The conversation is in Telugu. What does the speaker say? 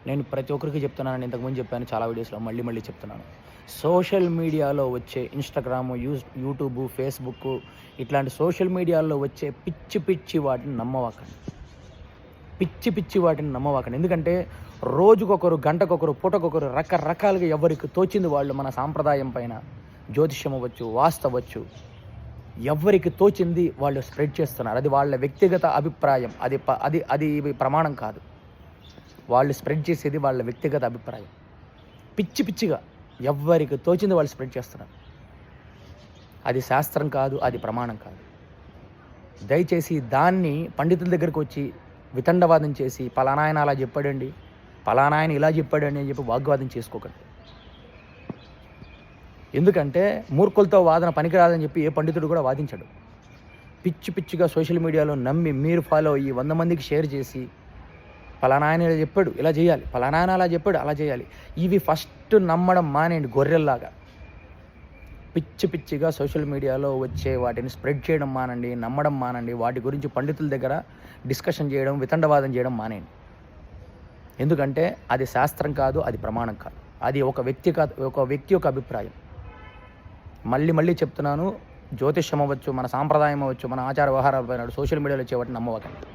నేను ప్రతి ఒక్కరికి చెప్తున్నాను, ఇంతకుముందు చెప్పాను చాలా వీడియోస్‌లో, మళ్ళీ మళ్ళీ చెప్తున్నాను. సోషల్ మీడియాలో వచ్చే ఇన్‌స్టాగ్రాము, యూట్యూబు, ఫేస్‌బుక్కు ఇట్లాంటి సోషల్ మీడియాలో వచ్చే పిచ్చి పిచ్చి వాటిని నమ్మవాకండి. పిచ్చి పిచ్చి వాటిని నమ్మవాకండి. ఎందుకంటే రోజుకొకరు, గంటకొకరు, పూటకొకరు రకరకాలుగా ఎవరికి తోచింది వాళ్ళు మన సాంప్రదాయం పైన, జ్యోతిష్యం అవ్వచ్చు, వాస్తు అవ్వచ్చు, ఎవ్వరికి తోచింది వాళ్ళు స్ప్రెడ్ చేస్తున్నారు. అది వాళ్ళ వ్యక్తిగత అభిప్రాయం. అది ప్రమాణం కాదు. వాళ్ళు స్ప్రెడ్ చేసేది వాళ్ళ వ్యక్తిగత అభిప్రాయం. పిచ్చి పిచ్చిగా ఎవ్వరికి తోచింది వాళ్ళు స్ప్రెడ్ చేస్తున్నారు. అది శాస్త్రం కాదు, అది ప్రమాణం కాదు. దయచేసి దాన్ని పండితుల దగ్గరికి వచ్చి వితండవాదం చేసి పలానా ఆయన అలా చెప్పాడండి, పలానా ఆయన ఇలా చెప్పాడండి అని చెప్పి వాగ్వాదం చేసుకోకండి. ఎందుకంటే మూర్ఖులతో వాదన పనికిరాదని చెప్పి ఏ పండితుడు కూడా వాదించడు. పిచ్చి పిచ్చిగా సోషల్ మీడియాలో నమ్మి మీరు ఫాలో అయ్యి 100 మందికి షేర్ చేసి పలానా ఆయన ఇలా చెప్పాడు ఇలా చేయాలి, పలానా ఆయన అలా చెప్పాడు అలా చేయాలి, ఇవి ఫస్ట్ నమ్మడం మానేయండి. గొర్రెల్లాగా పిచ్చి పిచ్చిగా సోషల్ మీడియాలో వచ్చే వాటిని స్ప్రెడ్ చేయడం మానండి, నమ్మడం మానండి. వాటి గురించి పండితుల దగ్గర డిస్కషన్ చేయడం, వితండవాదం చేయడం మానేయండి. ఎందుకంటే అది శాస్త్రం కాదు, అది ప్రమాణం కాదు. అది ఒక వ్యక్తి యొక్క అభిప్రాయం. మళ్ళీ మళ్ళీ చెప్తున్నాను, జ్యోతిష్యం అవ్వచ్చు, మన సాంప్రదాయం అవ్వచ్చు, మన ఆచార వ్యవహారాలపైన సోషల్ మీడియాలో వచ్చే వాటిని నమ్మవకండి.